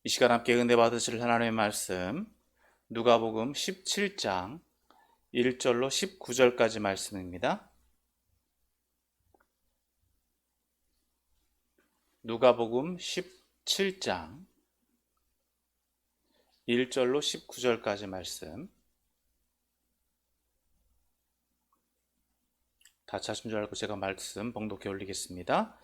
이 시간 함께 은혜 받으실 하나님의 말씀 누가복음 17장 1절로 19절까지 말씀입니다. 누가복음 17장 1절로 19절까지 말씀. 다 찾은 줄 알고 제가 말씀 봉독해 올리겠습니다.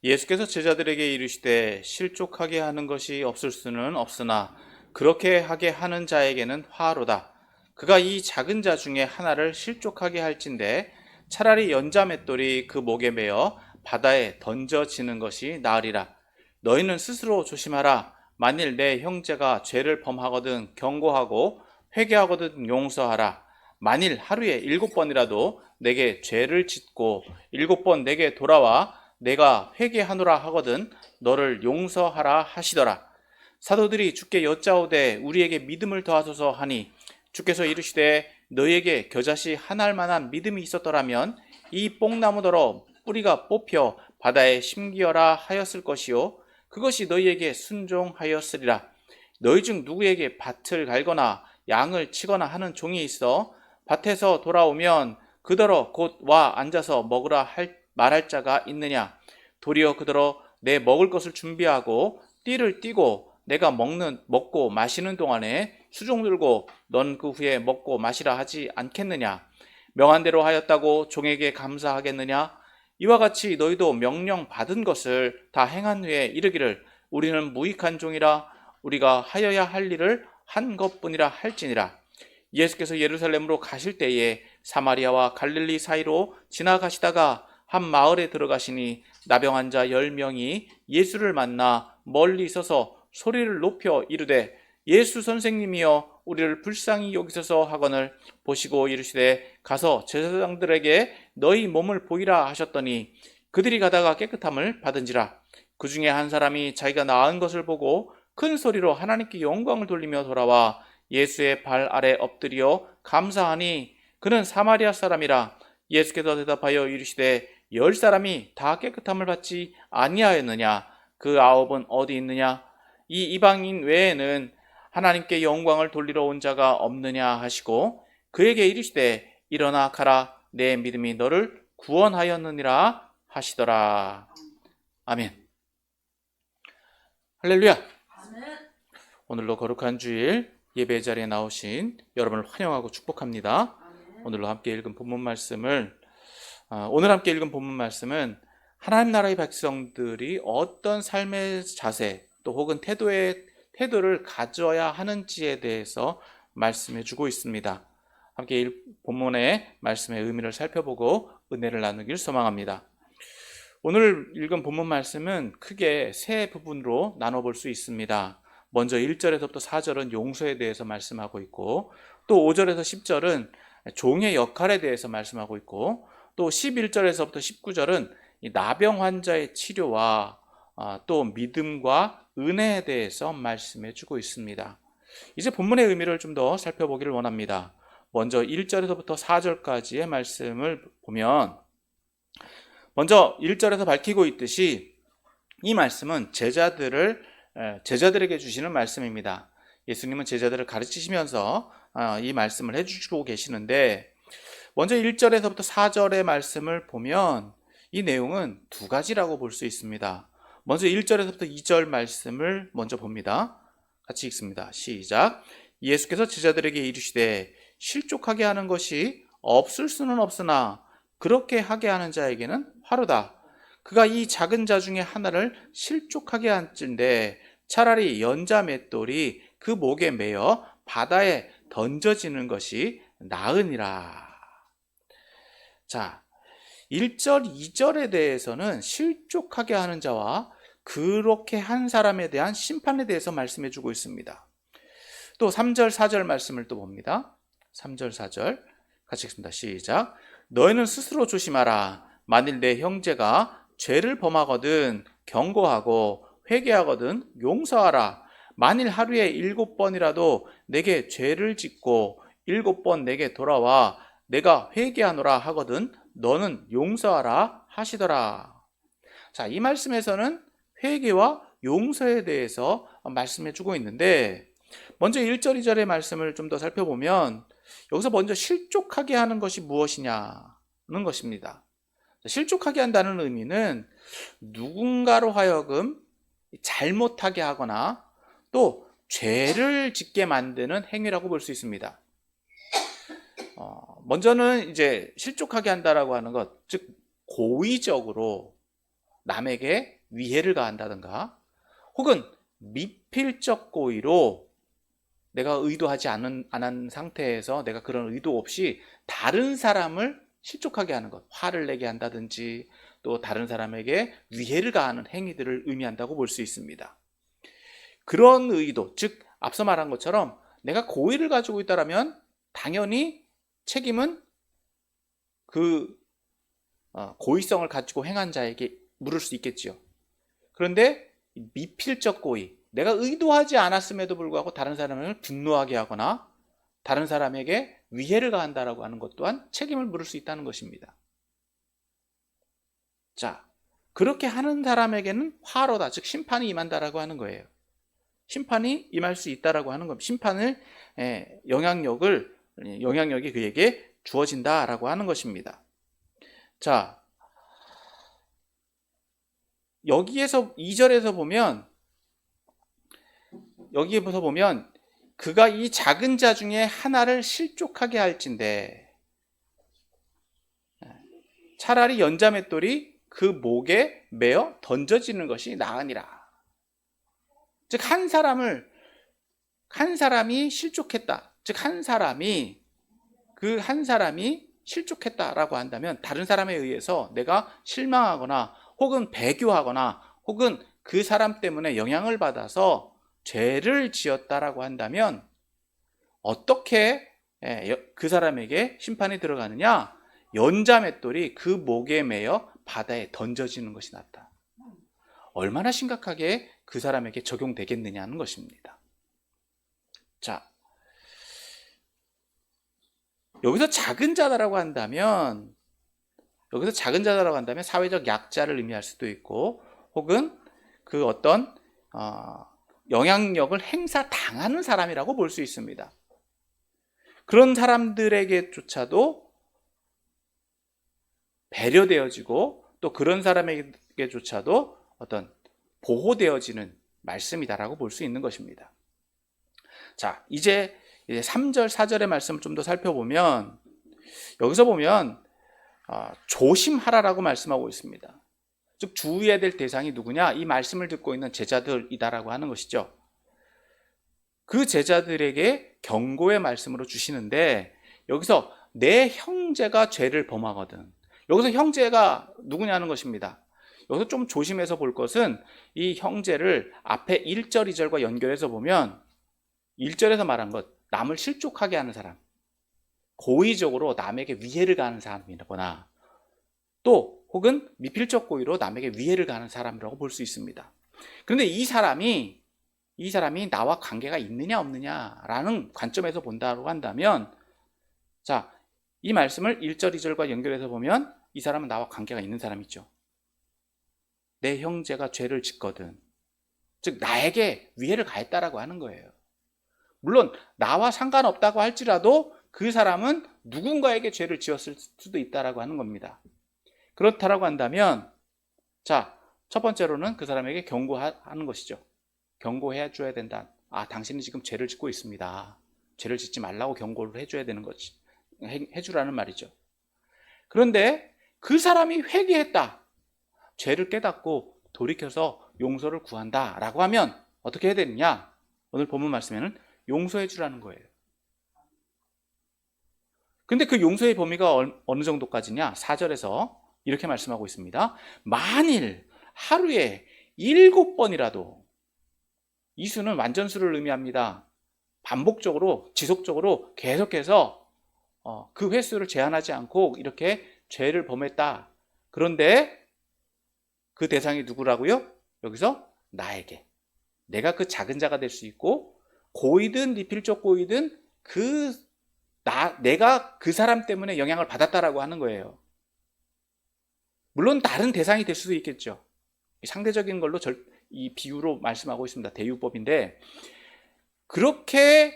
예수께서 제자들에게 이르시되 실족하게 하는 것이 없을 수는 없으나 그렇게 하게 하는 자에게는 화로다. 그가 이 작은 자 중에 하나를 실족하게 할진대 차라리 연자 맷돌이 그 목에 매어 바다에 던져지는 것이 나으리라. 너희는 스스로 조심하라. 만일 내 형제가 죄를 범하거든 경고하고 회개하거든 용서하라. 만일 하루에 7번이라도 내게 죄를 짓고 7번 내게 돌아와 내가 회개하노라 하거든 너를 용서하라 하시더라. 사도들이 주께 여짜오되 우리에게 믿음을 더하소서 하니 주께서 이르시되 너희에게 겨자씨 한 알만한 믿음이 있었더라면 이 뽕나무더러 뿌리가 뽑혀 바다에 심기어라 하였을 것이요 그것이 너희에게 순종하였으리라. 너희 중 누구에게 밭을 갈거나 양을 치거나 하는 종이 있어 밭에서 돌아오면 그더러 곧 와 앉아서 먹으라 말할 자가 있느냐? 도리어 그더러 내 먹을 것을 준비하고 띠를 띠고 내가 먹고 마시는 동안에 수종 들고 넌 그 후에 먹고 마시라 하지 않겠느냐? 명한대로 하였다고 종에게 감사하겠느냐? 이와 같이 너희도 명령 받은 것을 다 행한 후에 이르기를 우리는 무익한 종이라 우리가 하여야 할 일을 한 것뿐이라 할지니라. 예수께서 예루살렘으로 가실 때에 사마리아와 갈릴리 사이로 지나가시다가 한 마을에 들어가시니 나병 환자 10명이 예수를 만나 멀리 서서 소리를 높여 이르되 예수 선생님이여 우리를 불쌍히 여기소서 하거늘 보시고 이르시되 가서 제사장들에게 너희 몸을 보이라 하셨더니 그들이 가다가 깨끗함을 받은지라. 그 중에 한 사람이 자기가 나은 것을 보고 큰 소리로 하나님께 영광을 돌리며 돌아와 예수의 발 아래 엎드려 감사하니 그는 사마리아 사람이라. 예수께서 대답하여 이르시되 10사람이 다 깨끗함을 받지 아니하였느냐? 그 9은 어디 있느냐? 이 이방인 외에는 하나님께 영광을 돌리러 온 자가 없느냐 하시고 그에게 이르시되 일어나 가라 내 믿음이 너를 구원하였느니라 하시더라. 아멘. 할렐루야. 오늘로 거룩한 주일 예배 자리에 나오신 여러분을 환영하고 축복합니다. 오늘 함께 읽은 본문 말씀은 하나님 나라의 백성들이 어떤 삶의 자세 또 혹은 태도를 가져야 하는지에 대해서 말씀해 주고 있습니다. 함께 본문의 말씀의 의미를 살펴보고 은혜를 나누길 소망합니다. 오늘 읽은 본문 말씀은 크게 세 부분으로 나눠볼 수 있습니다. 먼저 1절에서부터 4절은 용서에 대해서 말씀하고 있고 또 5절에서 10절은 종의 역할에 대해서 말씀하고 있고 또 11절에서부터 19절은 나병 환자의 치료와 또 믿음과 은혜에 대해서 말씀해 주고 있습니다. 이제 본문의 의미를 좀 더 살펴보기를 원합니다. 먼저 1절에서부터 4절까지의 말씀을 보면 먼저 1절에서 밝히고 있듯이 이 말씀은 제자들에게 주시는 말씀입니다. 예수님은 제자들을 가르치시면서 이 말씀을 해주시고 계시는데 먼저 1절에서부터 4절의 말씀을 보면 이 내용은 두 가지라고 볼 수 있습니다. 먼저 1절에서부터 2절 말씀을 먼저 봅니다. 같이 읽습니다. 시작. 예수께서 제자들에게 이르시되 실족하게 하는 것이 없을 수는 없으나 그렇게 하게 하는 자에게는 화로다. 그가 이 작은 자 중에 하나를 실족하게 한진대 차라리 연자 맷돌이 그 목에 매어 바다에 던져지는 것이 나으니라. 자, 1절, 2절에 대해서는 실족하게 하는 자와 그렇게 한 사람에 대한 심판에 대해서 말씀해 주고 있습니다. 또 3절, 4절 말씀을 또 봅니다. 3절, 4절 같이 읽습니다. 시작. 너희는 스스로 조심하라. 만일 내 형제가 죄를 범하거든 경고하고 회개하거든 용서하라. 만일 하루에 7번이라도 내게 죄를 짓고 7번 내게 돌아와 내가 회개하노라 하거든 너는 용서하라 하시더라. 자, 이 말씀에서는 회개와 용서에 대해서 말씀해 주고 있는데, 먼저 1절, 2절의 말씀을 좀 더 살펴보면 여기서 먼저 실족하게 하는 것이 무엇이냐는 것입니다. 실족하게 한다는 의미는 누군가로 하여금 잘못하게 하거나 또 죄를 짓게 만드는 행위라고 볼 수 있습니다. 먼저는 이제 실족하게 한다라고 하는 것, 즉 고의적으로 남에게 위해를 가한다든가, 혹은 미필적 고의로 내가 의도하지 않은 상태에서 내가 그런 의도 없이 다른 사람을 실족하게 하는 것, 화를 내게 한다든지 또 다른 사람에게 위해를 가하는 행위들을 의미한다고 볼 수 있습니다. 그런 의도, 즉 앞서 말한 것처럼 내가 고의를 가지고 있다면 당연히 책임은 그 고의성을 가지고 행한 자에게 물을 수 있겠지요. 그런데 미필적 고의, 내가 의도하지 않았음에도 불구하고 다른 사람을 분노하게 하거나 다른 사람에게 위해를 가한다라고 하는 것 또한 책임을 물을 수 있다는 것입니다. 자, 그렇게 하는 사람에게는 화로다, 즉 심판이 임한다라고 하는 거예요. 심판이 임할 수 있다라고 하는 겁니다. 심판을 영향력이 그에게 주어진다라고 하는 것입니다. 자, 여기에서 2절에서 보면 그가 이 작은 자 중에 하나를 실족하게 할진대 차라리 연자맷돌이 그 목에 매어 던져지는 것이 나으니라. 즉 한 사람이 실족했다. 즉 한 사람이 실족했다라고 한다면 다른 사람에 의해서 내가 실망하거나 혹은 배교하거나 혹은 그 사람 때문에 영향을 받아서 죄를 지었다라고 한다면 어떻게 그 사람에게 심판이 들어가느냐? 연자맷돌이 그 목에 매여 바다에 던져지는 것이 낫다. 얼마나 심각하게 그 사람에게 적용되겠느냐는 것입니다. 자, 여기서 작은 자다라고 한다면 사회적 약자를 의미할 수도 있고, 혹은 그 어떤 영향력을 행사당하는 사람이라고 볼 수 있습니다. 그런 사람들에게조차도 배려되어지고 또 그런 사람에게조차도 어떤 보호되어지는 말씀이다라고 볼 수 있는 것입니다. 자, 이제 3절, 4절의 말씀을 좀 더 살펴보면 여기서 보면 조심하라라고 말씀하고 있습니다. 즉 주의해야 될 대상이 누구냐? 이 말씀을 듣고 있는 제자들이다라고 하는 것이죠. 그 제자들에게 경고의 말씀으로 주시는데 여기서 내 형제가 죄를 범하거든. 여기서 형제가 누구냐는 것입니다. 여기서 좀 조심해서 볼 것은 이 형제를 앞에 1절, 2절과 연결해서 보면 1절에서 말한 것, 남을 실족하게 하는 사람, 고의적으로 남에게 위해를 가하는 사람이거나 또 혹은 미필적 고의로 남에게 위해를 가하는 사람이라고 볼 수 있습니다. 그런데 이 사람이 나와 관계가 있느냐 없느냐라는 관점에서 본다고 한다면, 자, 이 말씀을 1절, 2절과 연결해서 보면 이 사람은 나와 관계가 있는 사람이죠. 내 형제가 죄를 짓거든. 즉 나에게 위해를 가했다라고 하는 거예요. 물론 나와 상관없다고 할지라도 그 사람은 누군가에게 죄를 지었을 수도 있다라고 하는 겁니다. 그렇다라고 한다면, 자, 첫 번째로는 그 사람에게 경고하는 것이죠. 경고해 줘야 된다. 당신이 지금 죄를 짓고 있습니다. 죄를 짓지 말라고 경고를 해줘야 되는 거지. 해주라는 말이죠. 그런데 그 사람이 회개했다, 죄를 깨닫고 돌이켜서 용서를 구한다 라고 하면 어떻게 해야 되느냐? 오늘 본문 말씀에는 용서해 주라는 거예요. 근데 그 용서의 범위가 어느 정도까지냐? 4절에서 이렇게 말씀하고 있습니다. 만일 하루에 7번이라도, 이 수는 완전수를 의미합니다. 반복적으로 지속적으로 계속해서 그 횟수를 제한하지 않고 이렇게 죄를 범했다. 그런데 그 대상이 누구라고요? 여기서 나에게, 내가 그 작은 자가 될 수 있고, 고의든 미필적 고의든 내가 그 사람 때문에 영향을 받았다라고 하는 거예요. 물론 다른 대상이 될 수도 있겠죠. 상대적인 걸로 이 비유로 말씀하고 있습니다. 대유법인데, 그렇게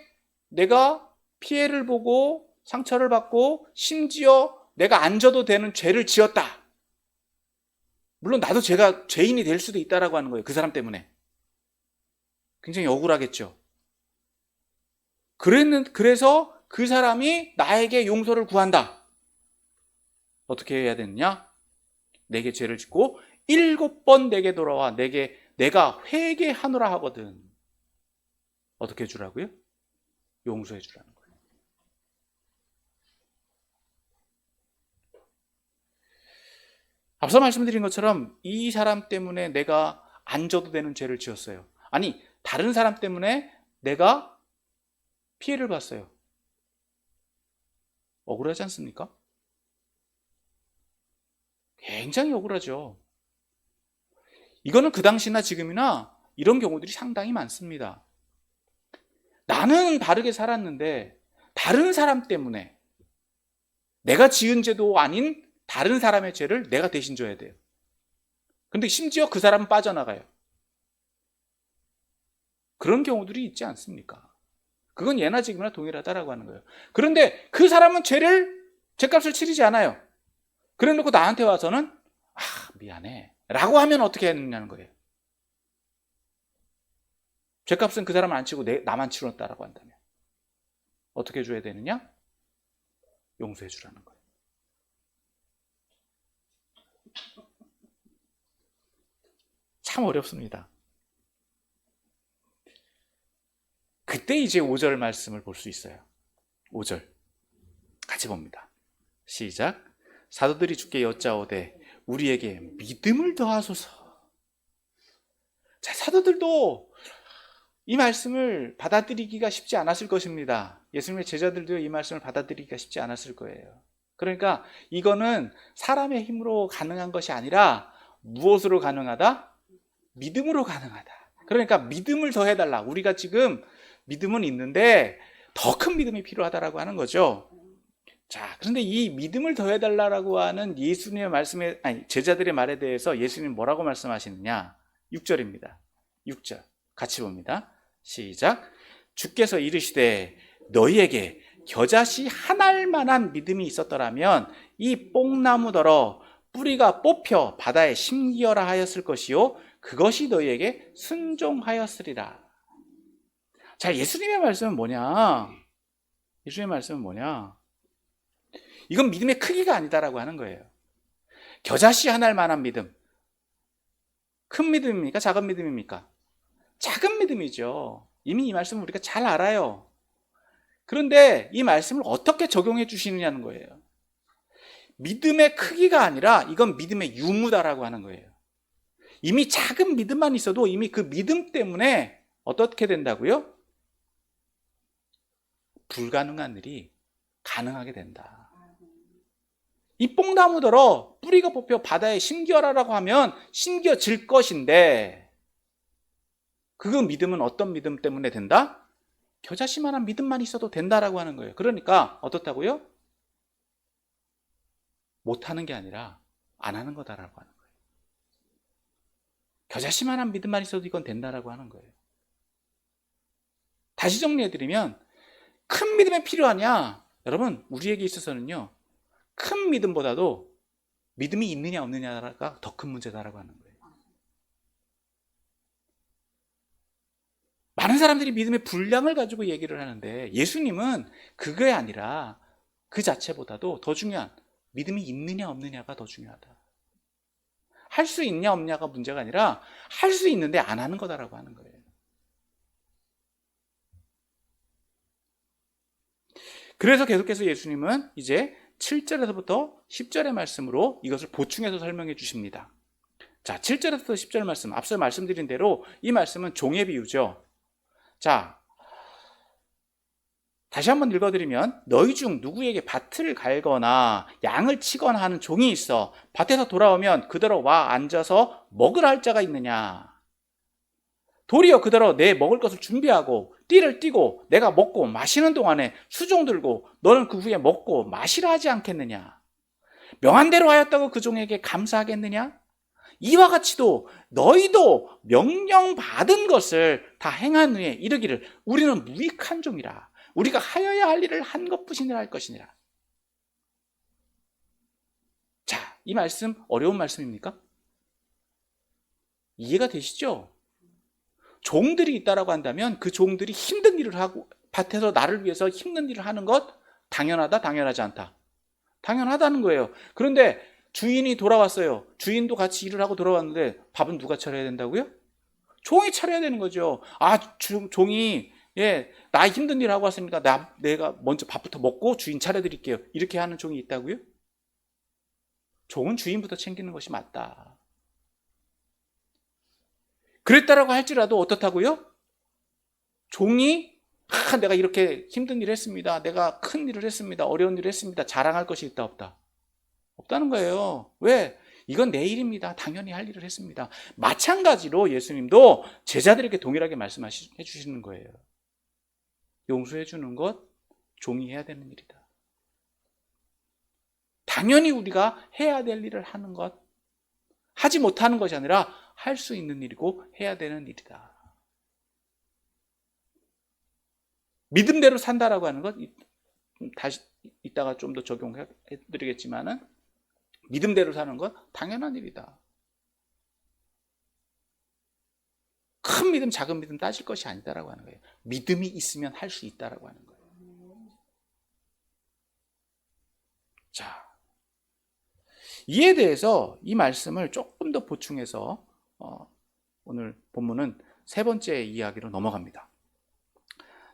내가 피해를 보고 상처를 받고 심지어 내가 안 져도 되는 죄를 지었다. 물론 나도 제가 죄인이 될 수도 있다라고 하는 거예요. 그 사람 때문에. 굉장히 억울하겠죠. 그래서 그 사람이 나에게 용서를 구한다. 어떻게 해야 되느냐? 내게 죄를 짓고 7번 내게 돌아와 내가 회개하노라 하거든. 어떻게 해주라고요? 용서해 주라는 거예요. 앞서 말씀드린 것처럼 이 사람 때문에 내가 안 져도 되는 죄를 지었어요. 아니, 다른 사람 때문에 내가 피해를 봤어요. 억울하지 않습니까? 굉장히 억울하죠. 이거는 그 당시나 지금이나 이런 경우들이 상당히 많습니다. 나는 바르게 살았는데 다른 사람 때문에 내가 지은 죄도 아닌 다른 사람의 죄를 내가 대신 져야 돼요. 근데 심지어 그 사람은 빠져나가요. 그런 경우들이 있지 않습니까? 그건 예나 지금이나 동일하다라고 하는 거예요. 그런데 그 사람은 죄값을 치르지 않아요. 그래 놓고 나한테 와서는 미안해 라고 하면 어떻게 해야 되느냐는 거예요. 죄값은 그 사람은 안 치고 나만 치렀다라고 한다면 어떻게 해줘야 되느냐? 용서해 주라는 거예요. 참 어렵습니다. 그때 이제 5절 말씀을 볼 수 있어요. 5절 같이 봅니다. 시작. 사도들이 주께 여짜오되 우리에게 믿음을 더하소서. 자, 사도들도 이 말씀을 받아들이기가 쉽지 않았을 것입니다. 예수님의 제자들도 이 말씀을 받아들이기가 쉽지 않았을 거예요. 그러니까 이거는 사람의 힘으로 가능한 것이 아니라 무엇으로 가능하다? 믿음으로 가능하다. 그러니까 믿음을 더해달라. 우리가 지금 믿음은 있는데 더 큰 믿음이 필요하다라고 하는 거죠. 자, 그런데 이 믿음을 더해달라고 하는 예수님의 말씀에, 제자들의 말에 대해서 예수님이 뭐라고 말씀하시느냐? 6절입니다. 6절. 같이 봅니다. 시작. 주께서 이르시되 너희에게 겨자씨 한 알만한 믿음이 있었더라면 이 뽕나무더러 뿌리가 뽑혀 바다에 심기어라 하였을 것이요 그것이 너희에게 순종하였으리라. 자, 예수님의 말씀은 뭐냐? 예수님의 말씀은 뭐냐? 이건 믿음의 크기가 아니다라고 하는 거예요. 겨자씨 한 알만한 믿음. 큰 믿음입니까? 작은 믿음입니까? 작은 믿음이죠. 이미 이 말씀을 우리가 잘 알아요. 그런데 이 말씀을 어떻게 적용해 주시느냐는 거예요. 믿음의 크기가 아니라 이건 믿음의 유무다라고 하는 거예요. 이미 작은 믿음만 있어도 이미 그 믿음 때문에 어떻게 된다고요? 불가능한 일이 가능하게 된다. 이 뽕나무더러 뿌리가 뽑혀 바다에 심기어라라고 하면 심기어질 것인데 그 믿음은 어떤 믿음 때문에 된다? 겨자씨만한 믿음만 있어도 된다라고 하는 거예요. 그러니까 어떻다고요? 못하는 게 아니라 안 하는 거다라고 하는 거예요. 겨자씨만한 믿음만 있어도 이건 된다라고 하는 거예요. 다시 정리해드리면 큰 믿음이 필요하냐? 여러분, 우리에게 있어서는요, 큰 믿음보다도 믿음이 있느냐 없느냐가 더 큰 문제다라고 하는 거예요. 많은 사람들이 믿음의 분량을 가지고 얘기를 하는데 예수님은 그게 아니라 그 자체보다도 더 중요한 믿음이 있느냐 없느냐가 더 중요하다. 할 수 있냐 없냐가 문제가 아니라 할 수 있는데 안 하는 거다라고 하는 거예요. 그래서 계속해서 예수님은 이제 7절에서부터 10절의 말씀으로 이것을 보충해서 설명해 주십니다. 자, 7절에서 10절 말씀, 앞서 말씀드린 대로 이 말씀은 종의 비유죠. 자, 다시 한번 읽어드리면 너희 중 누구에게 밭을 갈거나 양을 치거나 하는 종이 있어 밭에서 돌아오면 그대로 와 앉아서 먹으라 할 자가 있느냐? 도리어 그대로 내 먹을 것을 준비하고 띠를 띠고 내가 먹고 마시는 동안에 수종 들고 너는 그 후에 먹고 마시라 하지 않겠느냐? 명한 대로 하였다고 그 종에게 감사하겠느냐? 이와 같이도 너희도 명령받은 것을 다 행한 후에 이르기를 우리는 무익한 종이라. 우리가 하여야 할 일을 한 것뿐이라 할 것이니라. 자, 이 말씀 어려운 말씀입니까? 이해가 되시죠? 종들이 있다라고 한다면 그 종들이 힘든 일을 하고 밭에서 나를 위해서 힘든 일을 하는 것 당연하다, 당연하지 않다? 당연하다는 거예요. 그런데 주인이 돌아왔어요. 주인도 같이 일을 하고 돌아왔는데 밥은 누가 차려야 된다고요? 종이 차려야 되는 거죠. 종이 나 힘든 일 하고 왔으니까 내가 먼저 밥부터 먹고 주인 차려드릴게요. 이렇게 하는 종이 있다고요? 종은 주인부터 챙기는 것이 맞다. 그랬다라고 할지라도 어떻다고요? 종이 내가 이렇게 힘든 일을 했습니다. 내가 큰 일을 했습니다. 어려운 일을 했습니다. 자랑할 것이 있다 없다? 없다는 거예요. 왜? 이건 내 일입니다. 당연히 할 일을 했습니다. 마찬가지로 예수님도 제자들에게 동일하게 말씀해 주시는 거예요. 용서해 주는 것 종이 해야 되는 일이다. 당연히 우리가 해야 될 일을 하는 것, 하지 못하는 것이 아니라 할 수 있는 일이고 해야 되는 일이다. 믿음대로 산다라고 하는 것 다시 이따가 좀 더 적용해 드리겠지만은 믿음대로 사는 건 당연한 일이다. 큰 믿음, 작은 믿음 따질 것이 아니다라고 하는 거예요. 믿음이 있으면 할 수 있다라고 하는 거예요. 자, 이에 대해서 이 말씀을 조금 더 보충해서 오늘 본문은 세 번째 이야기로 넘어갑니다.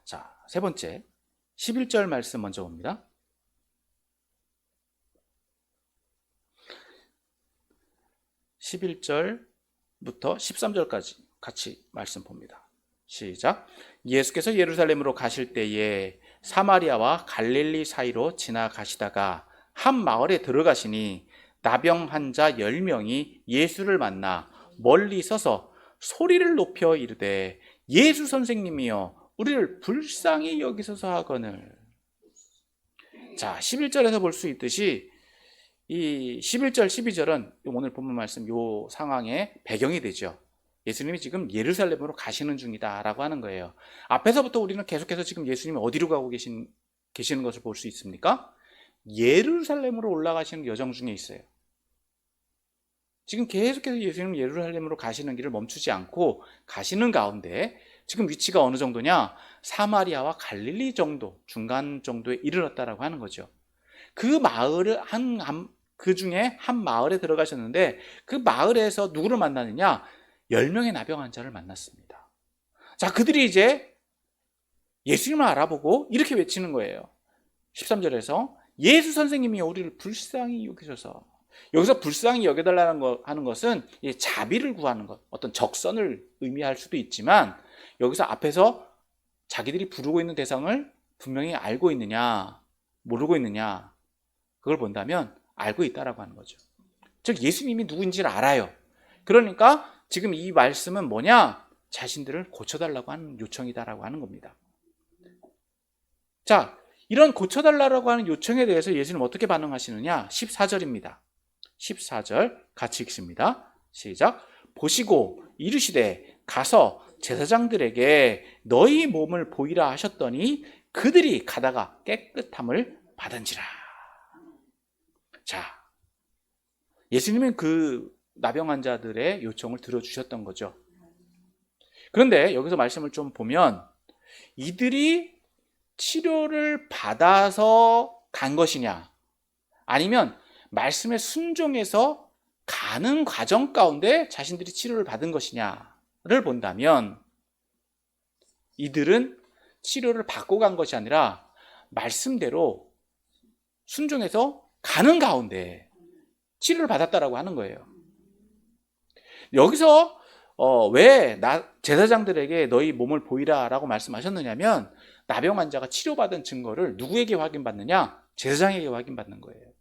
자, 세 번째 11절 말씀 먼저 봅니다. 11절부터 13절까지 같이 말씀 봅니다. 시작. 예수께서 예루살렘으로 가실 때에 사마리아와 갈릴리 사이로 지나가시다가 한 마을에 들어가시니 나병 환자 10명이 예수를 만나 멀리 서서 소리를 높여 이르되 예수 선생님이여 우리를 불쌍히 여기소서 하거늘. 자, 11절에서 볼 수 있듯이 이 11절, 12절은 오늘 본문 말씀 요 상황의 배경이 되죠. 예수님이 지금 예루살렘으로 가시는 중이다라고 하는 거예요. 앞에서부터 우리는 계속해서 지금 예수님이 어디로 가고 계시는 것을 볼 수 있습니까? 예루살렘으로 올라가시는 여정 중에 있어요. 지금 계속해서 예수님은 예루살렘으로 가시는 길을 멈추지 않고 가시는 가운데 지금 위치가 어느 정도냐? 사마리아와 갈릴리 정도, 중간 정도에 이르렀다라고 하는 거죠. 그 마을을 그 중에 한 마을에 들어가셨는데 그 마을에서 누구를 만나느냐? 10명의 나병 환자를 만났습니다. 자, 그들이 이제 예수님을 알아보고 이렇게 외치는 거예요. 13절에서 예수 선생님이 우리를 불쌍히 여기셔서, 여기서 불쌍히 여겨달라는 하는 것은 자비를 구하는 것, 어떤 적선을 의미할 수도 있지만 여기서 앞에서 자기들이 부르고 있는 대상을 분명히 알고 있느냐 모르고 있느냐 그걸 본다면 알고 있다라고 하는 거죠. 즉 예수님이 누구인지를 알아요. 그러니까 지금 이 말씀은 뭐냐? 자신들을 고쳐달라고 하는 요청이다라고 하는 겁니다. 자, 이런 고쳐달라고 하는 요청에 대해서 예수님 어떻게 반응하시느냐? 14절입니다. 14절 같이 읽습니다. 시작. 보시고 이르시되 가서 제사장들에게 너희 몸을 보이라 하셨더니 그들이 가다가 깨끗함을 받은지라. 자, 예수님은 그 나병 환자들의 요청을 들어주셨던 거죠. 그런데 여기서 말씀을 좀 보면 이들이 치료를 받아서 간 것이냐 아니면 말씀에 순종해서 가는 과정 가운데 자신들이 치료를 받은 것이냐를 본다면 이들은 치료를 받고 간 것이 아니라 말씀대로 순종해서 가는 가운데 치료를 받았다라고 하는 거예요. 여기서 왜 제사장들에게 너희 몸을 보이라라고 말씀하셨느냐면 나병 환자가 치료받은 증거를 누구에게 확인받느냐? 제사장에게 확인받는 거예요.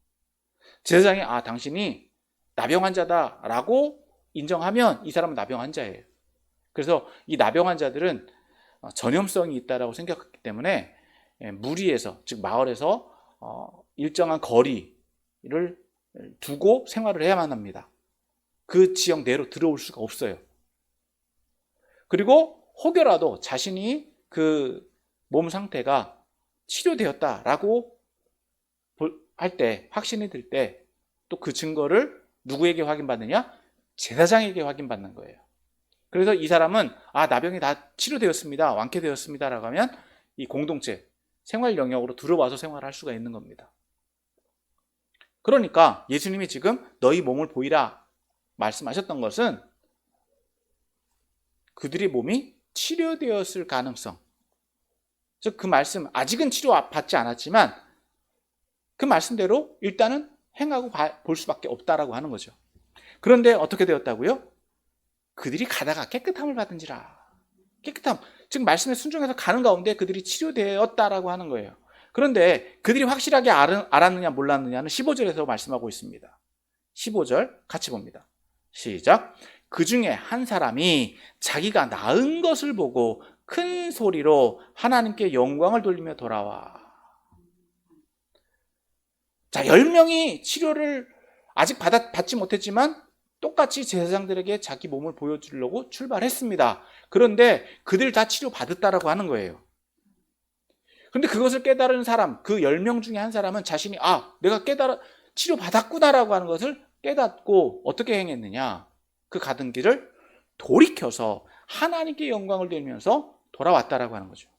제사장이 당신이 나병 환자다라고 인정하면 이 사람은 나병 환자예요. 그래서 이 나병 환자들은 전염성이 있다라고 생각했기 때문에 무리에서, 즉 마을에서 일정한 거리를 두고 생활을 해야만 합니다. 그 지역 내로 들어올 수가 없어요. 그리고 혹여라도 자신이 그 몸 상태가 치료되었다라고 할 때, 확신이 들 때 또 그 증거를 누구에게 확인받느냐? 제사장에게 확인받는 거예요. 그래서 이 사람은 나병이 다 치료되었습니다, 완쾌되었습니다 라고 하면 이 공동체, 생활 영역으로 들어와서 생활할 수가 있는 겁니다. 그러니까 예수님이 지금 너희 몸을 보이라 말씀하셨던 것은 그들의 몸이 치료되었을 가능성, 즉 그 말씀, 아직은 치료받지 않았지만 그 말씀대로 일단은 행하고 볼 수밖에 없다라고 하는 거죠. 그런데 어떻게 되었다고요? 그들이 가다가 깨끗함을 받은지라. 깨끗함, 즉 말씀에 순종해서 가는 가운데 그들이 치료되었다라고 하는 거예요. 그런데 그들이 확실하게 알았느냐 몰랐느냐는 15절에서 말씀하고 있습니다. 15절 같이 봅니다. 시작. 그 중에 한 사람이 자기가 나은 것을 보고 큰 소리로 하나님께 영광을 돌리며 돌아와. 자, 10명이 치료를 아직 받지 못했지만 똑같이 제사장들에게 자기 몸을 보여주려고 출발했습니다. 그런데 그들 다 치료받았다라고 하는 거예요. 그런데 그것을 깨달은 사람, 그 10명 중에 한 사람은 자신이 내가 치료받았구나라고 하는 것을 깨닫고 어떻게 행했느냐? 그 가던 길을 돌이켜서 하나님께 영광을 돌리면서 돌아왔다라고 하는 거죠.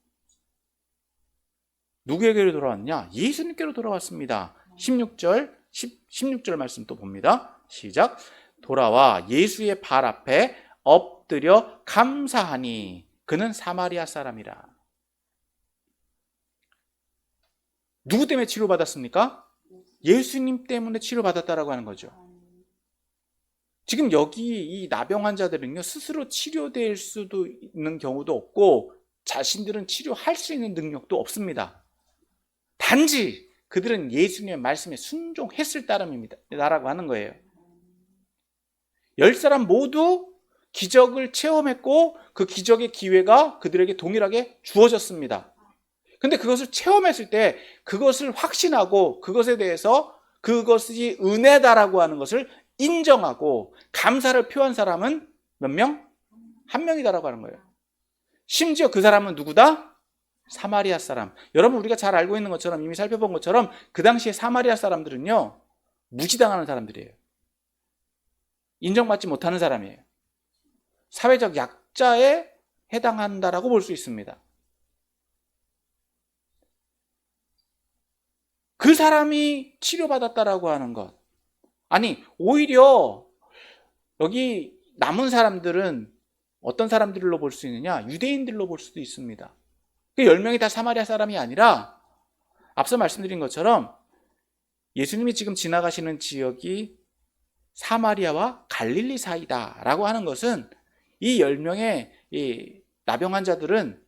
누구에게로 돌아왔냐? 예수님께로 돌아왔습니다. 16절 말씀 또 봅니다. 시작. 돌아와 예수의 발 앞에 엎드려 감사하니 그는 사마리아 사람이라. 누구 때문에 치료받았습니까? 예수님 때문에 치료받았다라고 하는 거죠. 지금 여기 이 나병 환자들은요, 스스로 치료될 수도 있는 경우도 없고 자신들은 치료할 수 있는 능력도 없습니다. 단지 그들은 예수님의 말씀에 순종했을 따름입니다 라고 하는 거예요. 10사람 모두 기적을 체험했고 그 기적의 기회가 그들에게 동일하게 주어졌습니다. 근데 그것을 체험했을 때 그것을 확신하고 그것에 대해서 그것이 은혜다라고 하는 것을 인정하고 감사를 표한 사람은 몇 명? 한 명이다라고 하는 거예요. 심지어 그 사람은 누구다? 사마리아 사람. 여러분, 우리가 잘 알고 있는 것처럼, 이미 살펴본 것처럼 그 당시에 사마리아 사람들은요, 무시당하는 사람들이에요. 인정받지 못하는 사람이에요. 사회적 약자에 해당한다라고 볼 수 있습니다. 그 사람이 치료받았다라고 하는 것, 아니 오히려 여기 남은 사람들은 어떤 사람들로 볼 수 있느냐? 유대인들로 볼 수도 있습니다. 그 10명이 다 사마리아 사람이 아니라 앞서 말씀드린 것처럼 예수님이 지금 지나가시는 지역이 사마리아와 갈릴리 사이다라고 하는 것은 이 10명의 이 나병 환자들은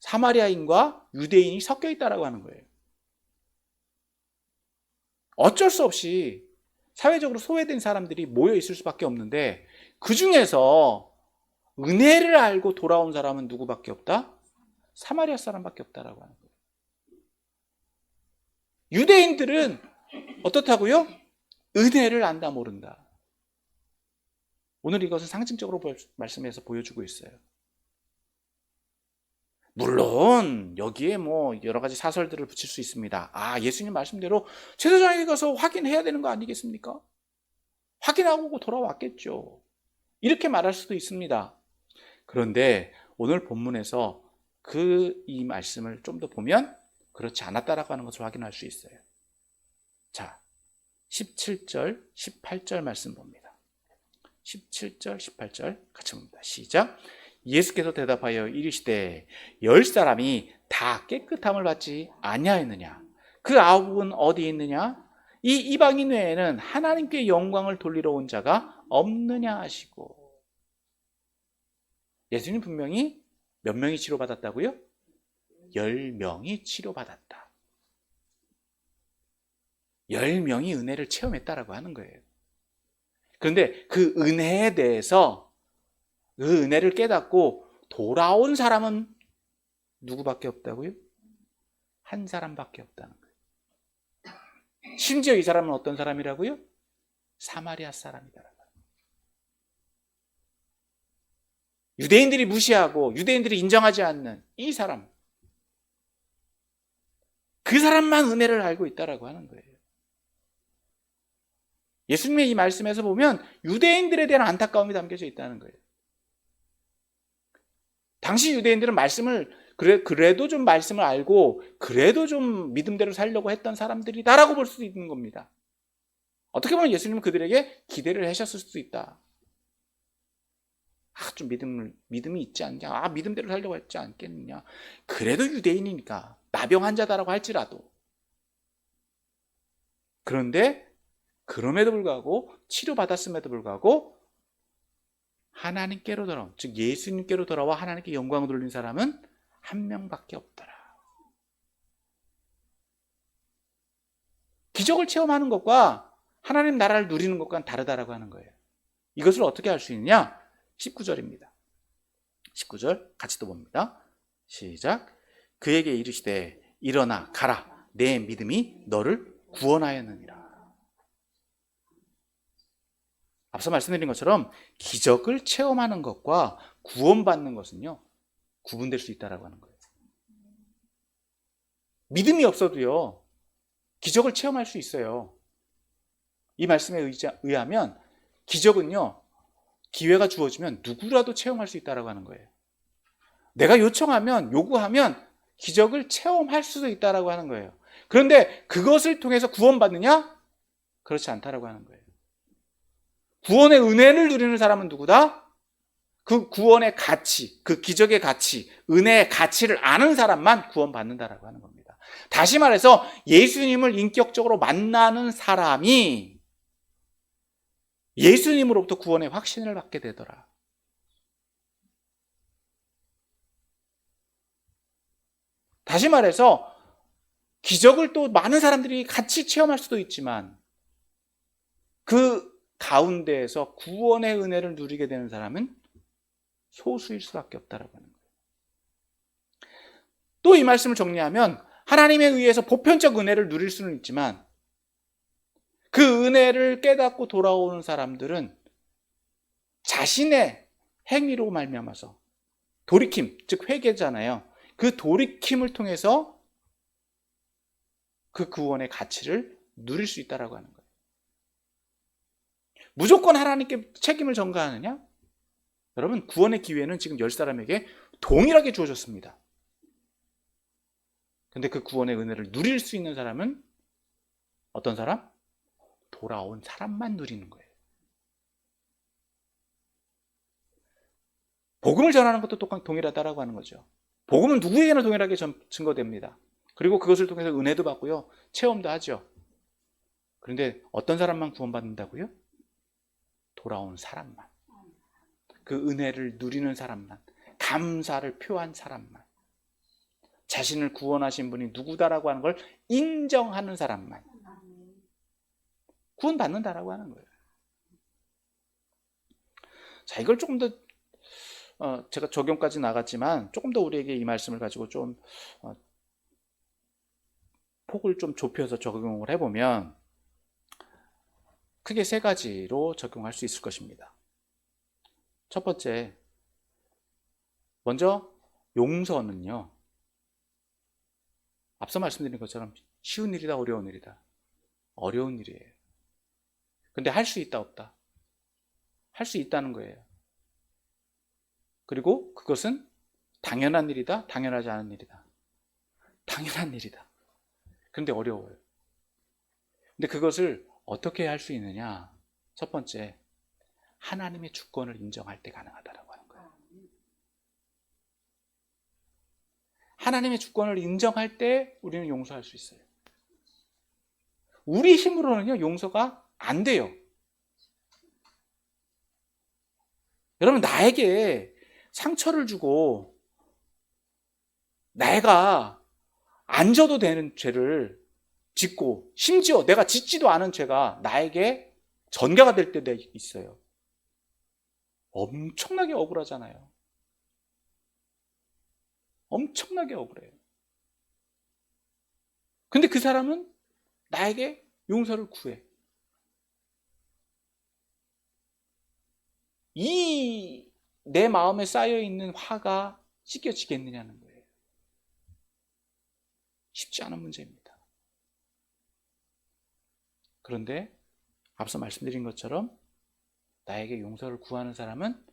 사마리아인과 유대인이 섞여 있다라고 하는 거예요. 어쩔 수 없이 사회적으로 소외된 사람들이 모여 있을 수밖에 없는데 그 중에서 은혜를 알고 돌아온 사람은 누구밖에 없다? 사마리아 사람밖에 없다라고 하는 거예요. 유대인들은 어떻다고요? 은혜를 안다 모른다. 오늘 이것을 상징적으로 말씀해서 보여주고 있어요. 물론 여기에 여러 가지 사설들을 붙일 수 있습니다. 예수님 말씀대로 제사장에게 가서 확인해야 되는 거 아니겠습니까? 확인하고 돌아왔겠죠. 이렇게 말할 수도 있습니다. 그런데 오늘 본문에서 이 말씀을 좀 더 보면 그렇지 않았다라고 하는 것을 확인할 수 있어요. 자, 17절, 18절 말씀 봅니다. 17절, 18절 같이 봅니다. 시작. 예수께서 대답하여 이르시되 10사람이 다 깨끗함을 받지 아니하였느냐? 그 9은 어디 있느냐? 이 이방인 외에는 하나님께 영광을 돌리러 온 자가 없느냐 하시고. 예수님 분명히 몇 명이 치료받았다고요? 10명이 치료받았다. 10명이 은혜를 체험했다라고 하는 거예요. 그런데 그 은혜에 대해서 그 은혜를 깨닫고 돌아온 사람은 누구밖에 없다고요? 한 사람밖에 없다는 거예요. 심지어 이 사람은 어떤 사람이라고요? 사마리아 사람이다. 유대인들이 무시하고 유대인들이 인정하지 않는 이 사람, 그 사람만 은혜를 알고 있다라고 하는 거예요. 예수님의 이 말씀에서 보면 유대인들에 대한 안타까움이 담겨져 있다는 거예요. 당시 유대인들은 그래도 좀 말씀을 알고 그래도 좀 믿음대로 살려고 했던 사람들이다라고 볼 수도 있는 겁니다. 어떻게 보면 예수님은 그들에게 기대를 하셨을 수도 있다. 좀 믿음이 있지 않냐? 믿음대로 살려고 했지 않겠느냐? 그래도 유대인이니까 나병 환자다라고 할지라도. 그런데 그럼에도 불구하고 치료받았음에도 불구하고 하나님께로 돌아온, 즉 예수님께로 돌아와 하나님께 영광을 돌린 사람은 한 명밖에 없더라. 기적을 체험하는 것과 하나님 나라를 누리는 것과는 다르다라고 하는 거예요. 이것을 어떻게 할 수 있느냐? 19절입니다. 19절 같이 또 봅니다. 시작. 그에게 이르시되 일어나 가라. 내 믿음이 너를 구원하였느니라. 앞서 말씀드린 것처럼 기적을 체험하는 것과 구원받는 것은요, 구분될 수 있다라고 하는 거예요. 믿음이 없어도요, 기적을 체험할 수 있어요. 이 말씀에 의하면 기적은요, 기회가 주어지면 누구라도 체험할 수 있다라고 하는 거예요. 내가 요구하면 기적을 체험할 수도 있다라고 하는 거예요. 그런데 그것을 통해서 구원받느냐? 그렇지 않다라고 하는 거예요. 구원의 은혜를 누리는 사람은 누구다? 그 구원의 가치, 그 기적의 가치, 은혜의 가치를 아는 사람만 구원받는다라고 하는 겁니다. 다시 말해서 예수님을 인격적으로 만나는 사람이 예수님으로부터 구원의 확신을 받게 되더라. 다시 말해서 기적을 또 많은 사람들이 같이 체험할 수도 있지만 그 가운데에서 구원의 은혜를 누리게 되는 사람은 소수일 수밖에 없다라고 하는 거예요. 또 이 말씀을 정리하면 하나님에 의해서 보편적 은혜를 누릴 수는 있지만 그 은혜를 깨닫고 돌아오는 사람들은 자신의 행위로 말미암아서 돌이킴, 즉 회개잖아요. 그 돌이킴을 통해서 그 구원의 가치를 누릴 수 있다라고 하는 거예요. 무조건 하나님께 책임을 전가하느냐? 여러분, 구원의 기회는 지금 10사람에게 동일하게 주어졌습니다. 근데 그 구원의 은혜를 누릴 수 있는 사람은 어떤 사람? 돌아온 사람만 누리는 거예요. 복음을 전하는 것도 똑같이 동일하다라고 하는 거죠. 복음은 누구에게나 동일하게 증거됩니다. 그리고 그것을 통해서 은혜도 받고요, 체험도 하죠. 그런데 어떤 사람만 구원받는다고요? 돌아온 사람만, 그 은혜를 누리는 사람만, 감사를 표한 사람만, 자신을 구원하신 분이 누구다라고 하는 걸 인정하는 사람만 구원받는다라고 하는 거예요. 자, 이걸 조금 더 제가 적용까지 나갔지만 조금 더 우리에게 이 말씀을 가지고 좀 폭을 좀 좁혀서 적용을 해보면 크게 3가지로 적용할 수 있을 것입니다. 첫 번째, 먼저 용서는요, 앞서 말씀드린 것처럼 쉬운 일이다, 어려운 일이다. 어려운 일이에요. 근데 할 수 있다, 없다? 할 수 있다는 거예요. 그리고 그것은 당연한 일이다, 당연하지 않은 일이다. 당연한 일이다. 그런데 어려워요. 근데 그것을 어떻게 할 수 있느냐? 첫 번째, 하나님의 주권을 인정할 때 가능하다라고 하는 거예요. 하나님의 주권을 인정할 때 우리는 용서할 수 있어요. 우리 힘으로는요, 용서가 안 돼요. 여러분, 나에게 상처를 주고 내가 안 져도 되는 죄를 짓고, 심지어 내가 짓지도 않은 죄가 나에게 전가가 될 때도 있어요. 엄청나게 억울하잖아요. 엄청나게 억울해요. 근데 그 사람은 나에게 용서를 구해. 이 내 마음에 쌓여있는 화가 씻겨지겠느냐는 거예요. 쉽지 않은 문제입니다. 그런데 앞서 말씀드린 것처럼 나에게 용서를 구하는 사람은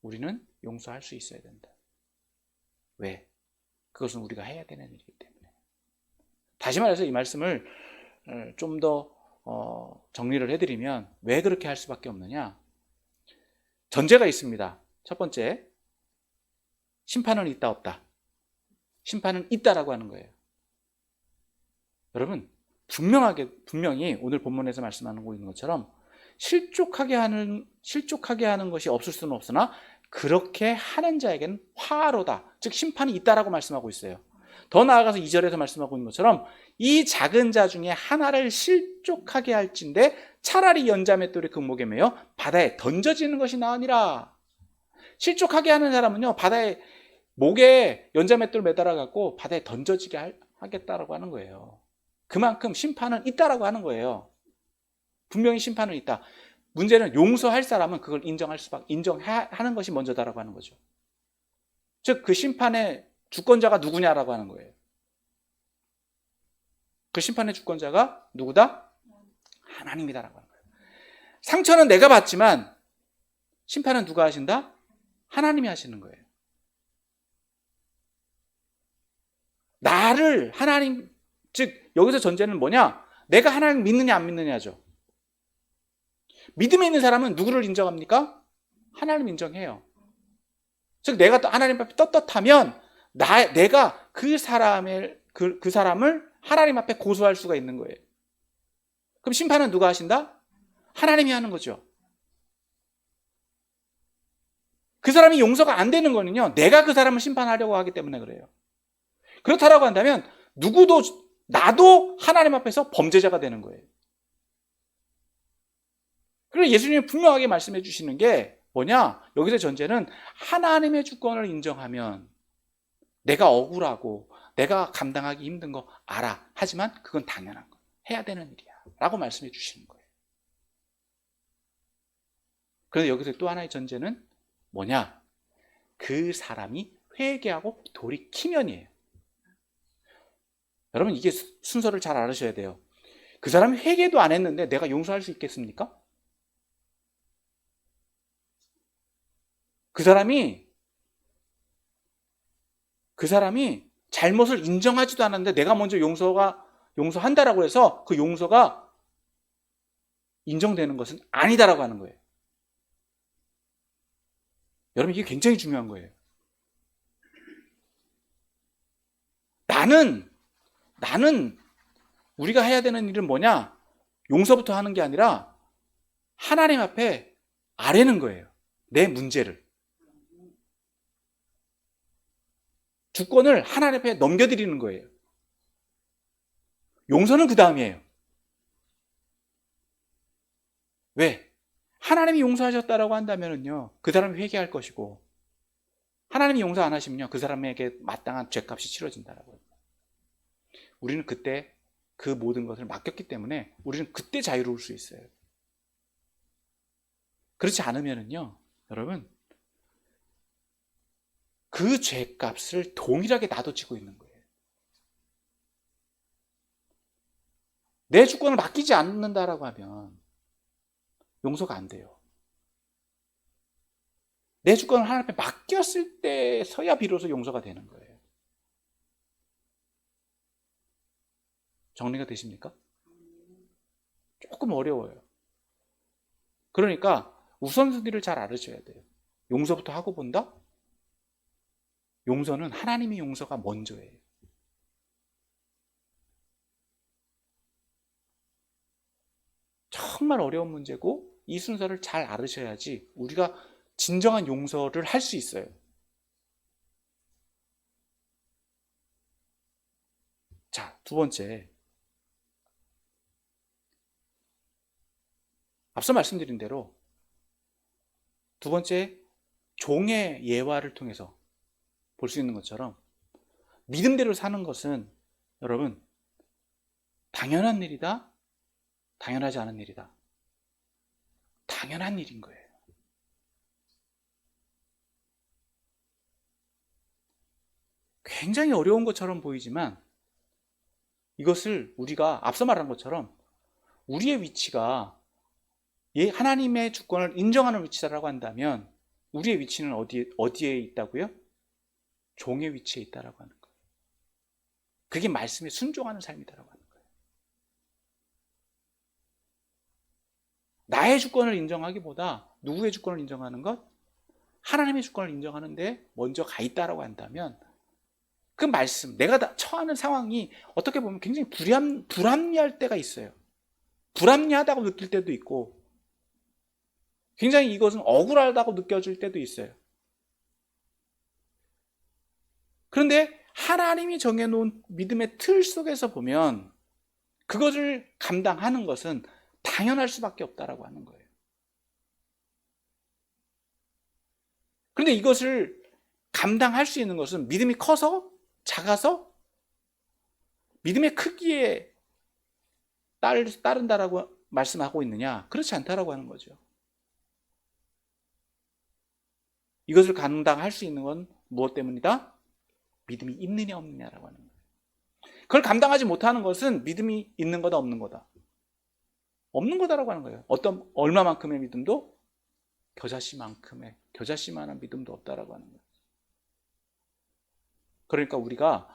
우리는 용서할 수 있어야 된다. 왜? 그것은 우리가 해야 되는 일이기 때문에. 다시 말해서 이 말씀을 좀 더 정리를 해드리면 왜 그렇게 할 수밖에 없느냐? 전제가 있습니다. 첫 번째, 심판은 있다 없다. 심판은 있다라고 하는 거예요. 여러분, 분명히 오늘 본문에서 말씀하고 있는 것처럼 실족하게 하는 것이 없을 수는 없으나 그렇게 하는 자에게는 화로다. 즉 심판이 있다라고 말씀하고 있어요. 더 나아가서 2절에서 말씀하고 있는 것처럼 이 작은 자 중에 하나를 실족하게 할진대 차라리 연자맷돌이 금목에 매여 바다에 던져지는 것이 나으니라. 실족하게 하는 사람은요, 바다에 목에 연자맷돌 매달아 갖고 바다에 던져지게 하겠다라고 하는 거예요. 그만큼 심판은 있다라고 하는 거예요. 분명히 심판은 있다. 문제는 용서할 사람은 그걸 인정하는 것이 먼저다라고 하는 거죠. 즉 그 심판의 주권자가 누구냐라고 하는 거예요. 그 심판의 주권자가 누구다? 하나님이다라고 하는 거예요. 상처는 내가 받지만 심판은 누가 하신다? 하나님이 하시는 거예요. 나를 하나님, 즉 여기서 전제는 뭐냐? 내가 하나님 믿느냐 안 믿느냐죠. 믿음에 있는 사람은 누구를 인정합니까? 하나님 인정해요. 즉 내가 하나님 앞에 떳떳하면 내가 그 사람을 하나님 앞에 고소할 수가 있는 거예요. 그럼 심판은 누가 하신다? 하나님이 하는 거죠. 그 사람이 용서가 안 되는 거는요, 내가 그 사람을 심판하려고 하기 때문에 그래요. 그렇다라고 한다면 나도 하나님 앞에서 범죄자가 되는 거예요. 그래서 예수님이 분명하게 말씀해 주시는 게 뭐냐? 여기서 전제는 하나님의 주권을 인정하면 내가 억울하고 내가 감당하기 힘든 거 알아. 하지만 그건 당연한 거. 해야 되는 일이야. 라고 말씀해 주시는 거예요. 그런데 여기서 또 하나의 전제는 뭐냐? 그 사람이 회개하고 돌이키면이에요. 여러분 이게 순서를 잘 알으셔야 돼요. 그 사람이 회개도 안 했는데 내가 용서할 수 있겠습니까? 그 사람이 잘못을 인정하지도 않았는데 내가 먼저 용서한다라고 해서 그 용서가 인정되는 것은 아니다라고 하는 거예요. 여러분 이게 굉장히 중요한 거예요. 나는 우리가 해야 되는 일은 뭐냐? 용서부터 하는 게 아니라 하나님 앞에 아뢰는 거예요. 내 문제를. 주권을 하나님 앞에 넘겨드리는 거예요. 용서는 그 다음이에요. 왜? 하나님이 용서하셨다라고 한다면요, 그 사람이 회개할 것이고, 하나님이 용서 안 하시면요, 그 사람에게 마땅한 죄값이 치러진다라고 해요. 우리는 그때 그 모든 것을 맡겼기 때문에 우리는 그때 자유로울 수 있어요. 그렇지 않으면요, 여러분, 그 죄값을 동일하게 나도 지고 있는 거예요. 내 주권을 맡기지 않는다라고 하면 용서가 안 돼요. 내 주권을 하나님 앞에 맡겼을 때서야 비로소 용서가 되는 거예요. 정리가 되십니까? 조금 어려워요. 그러니까 우선순위를 잘 알으셔야 돼요. 용서부터 하고 본다? 용서는 하나님의 용서가 먼저예요. 정말 어려운 문제고 이 순서를 잘 알으셔야지 우리가 진정한 용서를 할 수 있어요. 자, 두 번째. 앞서 말씀드린 대로 두 번째, 종의 예화를 통해서 볼 수 있는 것처럼 믿음대로 사는 것은 여러분 당연한 일이다, 당연하지 않은 일이다. 당연한 일인 거예요. 굉장히 어려운 것처럼 보이지만 이것을 우리가 앞서 말한 것처럼 우리의 위치가 하나님의 주권을 인정하는 위치라고 한다면 우리의 위치는 어디에 있다고요? 종의 위치에 있다라고 하는 거예요. 그게 말씀에 순종하는 삶이다라고 하는 거예요. 나의 주권을 인정하기보다 누구의 주권을 인정하는 것? 하나님의 주권을 인정하는데 먼저 가 있다라고 한다면 그 말씀, 내가 처하는 상황이 어떻게 보면 굉장히 불합리할 때가 있어요. 불합리하다고 느낄 때도 있고 굉장히 이것은 억울하다고 느껴질 때도 있어요. 그런데 하나님이 정해놓은 믿음의 틀 속에서 보면 그것을 감당하는 것은 당연할 수밖에 없다라고 하는 거예요. 그런데 이것을 감당할 수 있는 것은 믿음이 커서 작아서 믿음의 크기에 따른다라고 말씀하고 있느냐? 그렇지 않다라고 하는 거죠. 이것을 감당할 수 있는 건 무엇 때문이다? 믿음이 있느냐 없느냐라고 하는 거예요. 그걸 감당하지 못하는 것은 믿음이 있는 거다 없는 거다? 없는 거다라고 하는 거예요. 얼마만큼의 믿음도 겨자씨만한 믿음도 없다라고 하는 거예요. 그러니까 우리가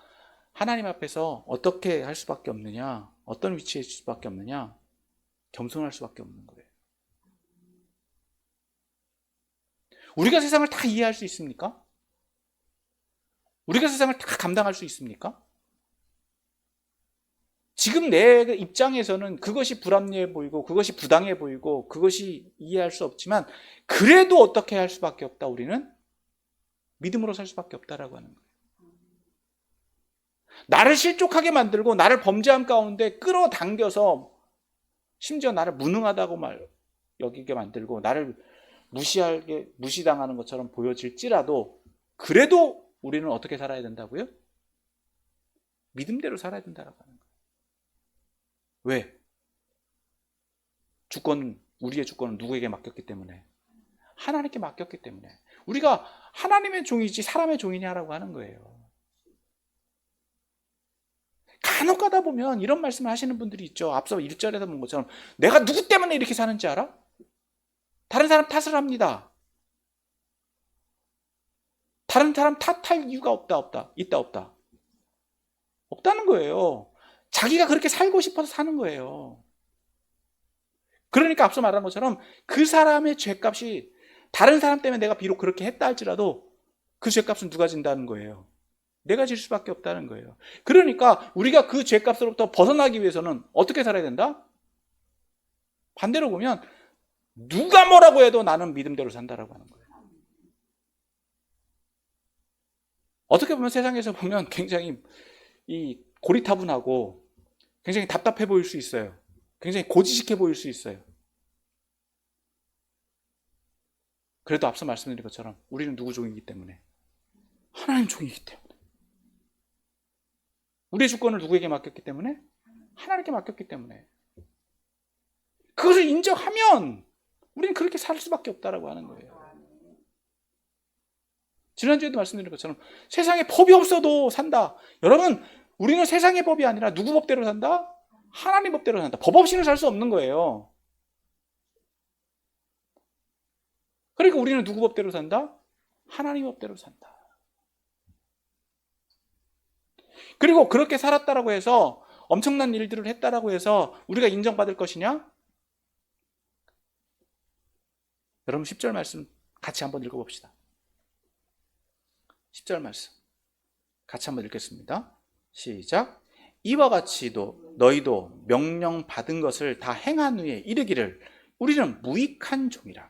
하나님 앞에서 어떻게 할 수밖에 없느냐, 어떤 위치에 있을 수밖에 없느냐, 겸손할 수밖에 없는 거예요. 우리가 세상을 다 이해할 수 있습니까? 우리가 세상을 다 감당할 수 있습니까? 지금 내 입장에서는 그것이 불합리해 보이고 그것이 부당해 보이고 그것이 이해할 수 없지만 그래도 어떻게 할 수밖에 없다. 우리는 믿음으로 살 수밖에 없다라고 하는 거예요. 나를 실족하게 만들고 나를 범죄함 가운데 끌어당겨서 심지어 나를 무능하다고 여기게 만들고 나를 무시당하는 것처럼 보여질지라도 그래도 우리는 어떻게 살아야 된다고요? 믿음대로 살아야 된다라고 하는 거예요. 왜? 우리의 주권은 누구에게 맡겼기 때문에? 하나님께 맡겼기 때문에. 우리가 하나님의 종이지 사람의 종이냐라고 하는 거예요. 간혹 가다 보면 이런 말씀을 하시는 분들이 있죠. 앞서 1절에서 본 것처럼 내가 누구 때문에 이렇게 사는지 알아? 다른 사람 탓을 합니다. 다른 사람 탓할 이유가 없다. 없다는 거예요. 자기가 그렇게 살고 싶어서 사는 거예요. 그러니까 앞서 말한 것처럼 그 사람의 죄값이 다른 사람 때문에 내가 비록 그렇게 했다 할지라도 그 죄값은 누가 진다는 거예요? 내가 질 수밖에 없다는 거예요. 그러니까 우리가 그 죄값으로부터 벗어나기 위해서는 어떻게 살아야 된다? 반대로 보면 누가 뭐라고 해도 나는 믿음대로 산다라고 하는 거예요. 어떻게 보면 세상에서 보면 굉장히 고리타분하고 굉장히 답답해 보일 수 있어요. 굉장히 고지식해 보일 수 있어요. 그래도 앞서 말씀드린 것처럼 우리는 누구 종이기 때문에? 하나님 종이기 때문에. 우리의 주권을 누구에게 맡겼기 때문에? 하나님께 맡겼기 때문에. 그것을 인정하면 우리는 그렇게 살 수밖에 없다라고 하는 거예요. 지난주에도 말씀드린 것처럼 세상에 법이 없어도 산다. 여러분, 우리는 세상의 법이 아니라 누구 법대로 산다? 하나님 법대로 산다. 법 없이는 살 수 없는 거예요. 그러니까 우리는 누구 법대로 산다? 하나님 법대로 산다. 그리고 그렇게 살았다라고 해서 엄청난 일들을 했다라고 해서 우리가 인정받을 것이냐? 여러분 10절 말씀 같이 한번 읽어봅시다. 10절 말씀 같이 한번 읽겠습니다. 시작. 이와 같이도 너희도 명령 받은 것을 다 행한 후에 이르기를 우리는 무익한 종이라.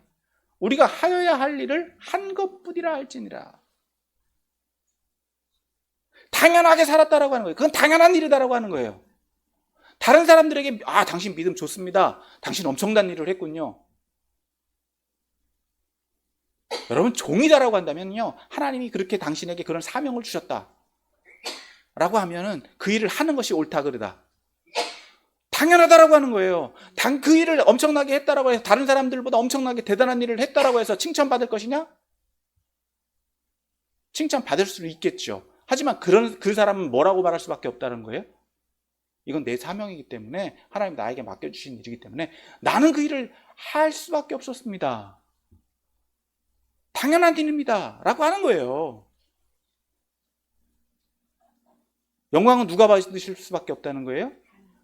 우리가 하여야 할 일을 한 것뿐이라 할지니라. 당연하게 살았다라고 하는 거예요. 그건 당연한 일이다라고 하는 거예요. 다른 사람들에게 당신 믿음 좋습니다. 당신 엄청난 일을 했군요. 여러분 종이다라고 한다면요, 하나님이 그렇게 당신에게 그런 사명을 주셨다 라고 하면은 그 일을 하는 것이 옳다 그르다 당연하다라고 하는 거예요. 그 일을 엄청나게 했다라고 해서 다른 사람들보다 엄청나게 대단한 일을 했다라고 해서 칭찬받을 것이냐? 칭찬받을 수도 있겠죠. 하지만 그 사람은 뭐라고 말할 수밖에 없다는 거예요? 이건 내 사명이기 때문에, 하나님 나에게 맡겨주신 일이기 때문에 나는 그 일을 할 수밖에 없었습니다. 당연한 일입니다 라고 하는 거예요. 영광은 누가 받으실 수밖에 없다는 거예요?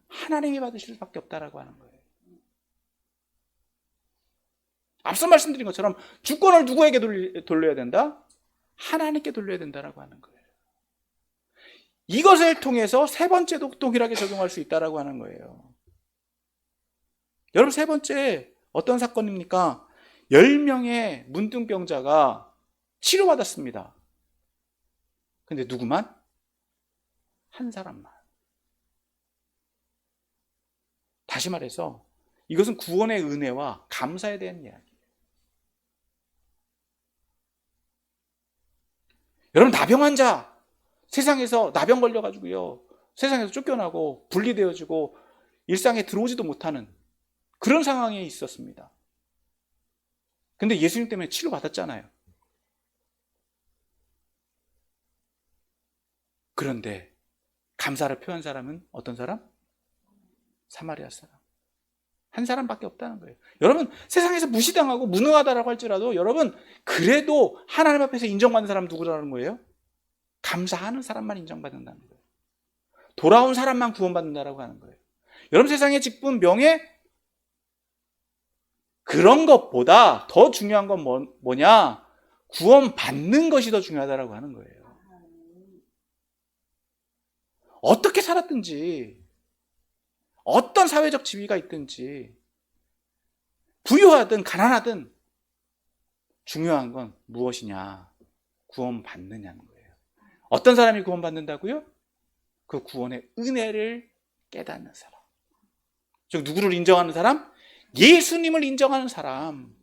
하나님이 받으실 수밖에 없다라고 하는 거예요. 앞서 말씀드린 것처럼 주권을 누구에게 돌려야 된다? 하나님께 돌려야 된다라고 하는 거예요. 이것을 통해서 세 번째도 동일하게 적용할 수 있다라고 하는 거예요. 여러분, 세 번째 어떤 사건입니까? 10명의 문둥병자가 치료받았습니다. 근데 누구만? 한 사람만. 다시 말해서 이것은 구원의 은혜와 감사에 대한 이야기예요. 여러분, 나병 환자, 세상에서 나병 걸려가지고요, 세상에서 쫓겨나고 분리되어지고 일상에 들어오지도 못하는 그런 상황에 있었습니다. 근데 예수님 때문에 치료받았잖아요. 그런데 감사를 표한 사람은 어떤 사람? 사마리아 사람. 한 사람밖에 없다는 거예요. 여러분, 세상에서 무시당하고 무능하다라고 할지라도 여러분, 그래도 하나님 앞에서 인정받는 사람 누구라는 거예요? 감사하는 사람만 인정받는다는 거예요. 돌아온 사람만 구원받는다라고 하는 거예요. 여러분, 세상의 직분, 명예, 그런 것보다 더 중요한 건 뭐냐? 구원받는 것이 더 중요하다라고 하는 거예요. 어떻게 살았든지, 어떤 사회적 지위가 있든지, 부유하든 가난하든 중요한 건 무엇이냐? 구원받느냐는 거예요. 어떤 사람이 구원받는다고요? 그 구원의 은혜를 깨닫는 사람. 즉, 누구를 인정하는 사람? 예수님을 인정하는 사람.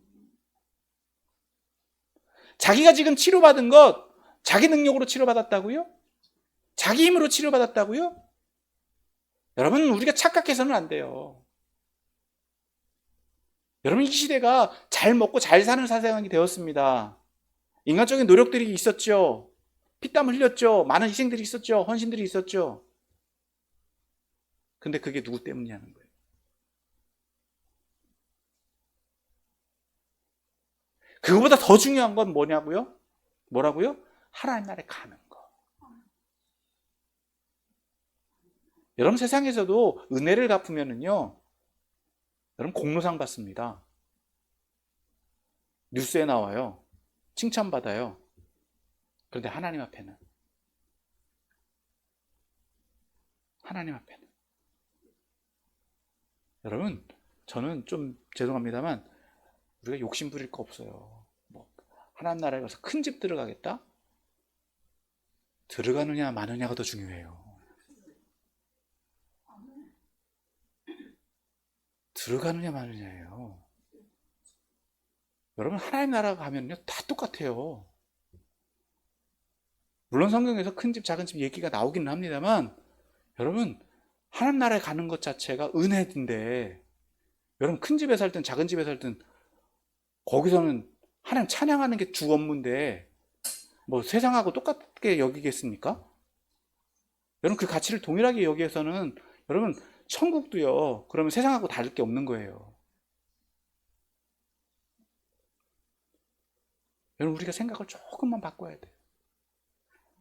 자기가 지금 치료받은 것, 자기 능력으로 치료받았다고요? 자기 힘으로 치료받았다고요? 여러분, 우리가 착각해서는 안 돼요. 여러분, 이 시대가 잘 먹고 잘 사는 사회가 되었습니다. 인간적인 노력들이 있었죠. 피땀 흘렸죠. 많은 희생들이 있었죠. 헌신들이 있었죠. 근데 그게 누구 때문이냐는 거예요. 그거보다 더 중요한 건 뭐냐고요? 뭐라고요? 하나님 나라에 가는 거. 여러분, 세상에서도 은혜를 갚으면은요, 여러분 공로상 받습니다. 뉴스에 나와요. 칭찬받아요. 그런데 하나님 앞에는 여러분, 저는 좀 죄송합니다만 우리가 욕심 부릴 거 없어요. 뭐 하나님 나라에 가서 큰 집 들어가겠다? 들어가느냐 마느냐가 더 중요해요. 들어가느냐 마느냐예요. 여러분, 하나님 나라 가면요 다 똑같아요. 물론 성경에서 큰 집 작은 집 얘기가 나오기는 합니다만, 여러분, 하나님 나라에 가는 것 자체가 은혜인데, 여러분, 큰 집에 살든 작은 집에 살든 거기서는 하나님 찬양하는 게 주 업무인데 뭐 세상하고 똑같게 여기겠습니까? 여러분, 그 가치를 동일하게 여기에서는 여러분, 천국도요, 그러면 세상하고 다를 게 없는 거예요. 여러분, 우리가 생각을 조금만 바꿔야 돼요.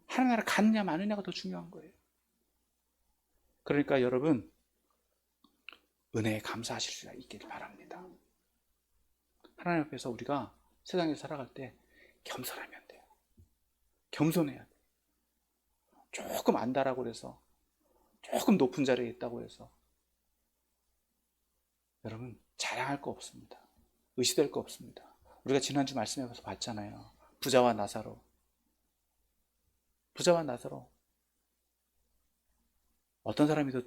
하나님 나라 가느냐 마느냐가 더 중요한 거예요. 그러니까 여러분, 은혜에 감사하실 수 있기를 바랍니다. 하나님 앞에서 우리가 세상에 살아갈 때 겸손하면 돼요. 겸손해야 돼요. 조금 안다라고 해서, 조금 높은 자리에 있다고 해서 여러분, 자랑할 거 없습니다. 의시될 거 없습니다. 우리가 지난주 말씀에 가서 봤잖아요. 부자와 나사로. 어떤 사람이 더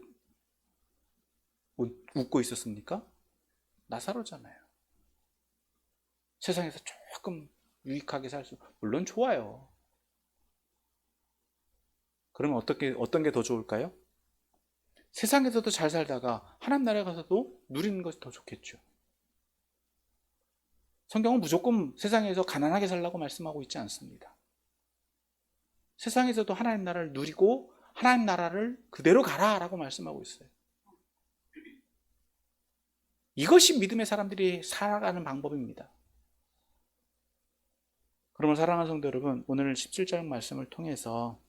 웃고 있었습니까? 나사로잖아요. 세상에서 조금 유익하게 살 수, 물론 좋아요. 그러면 어떤 게 더 좋을까요? 세상에서도 잘 살다가 하나님 나라에 가서도 누리는 것이 더 좋겠죠. 성경은 무조건 세상에서 가난하게 살라고 말씀하고 있지 않습니다. 세상에서도 하나님 나라를 누리고 하나님 나라를 그대로 가라라고 말씀하고 있어요. 이것이 믿음의 사람들이 살아가는 방법입니다. 그러면 사랑하는 성도 여러분, 오늘 17장 말씀을 통해서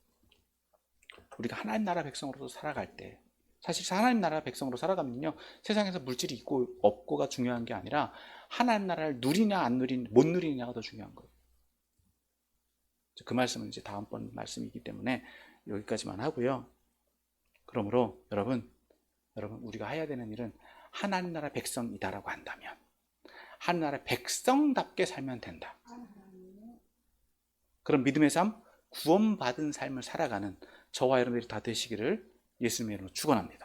우리가 하나님 나라 백성으로서 살아갈 때, 사실 하나님 나라 백성으로 살아가면요, 세상에서 물질이 있고 없고가 중요한 게 아니라 하나님 나라를 누리냐 안 누리냐, 못 누리냐가 더 중요한 거예요. 그 말씀은 이제 다음번 말씀이기 때문에 여기까지만 하고요. 그러므로 여러분 우리가 해야 되는 일은 하나님 나라 백성이다라고 한다면 하나님 나라 백성답게 살면 된다. 그런 믿음의 삶, 구원받은 삶을 살아가는 저와 여러분들이 다 되시기를 예수님의 이름으로 축원합니다.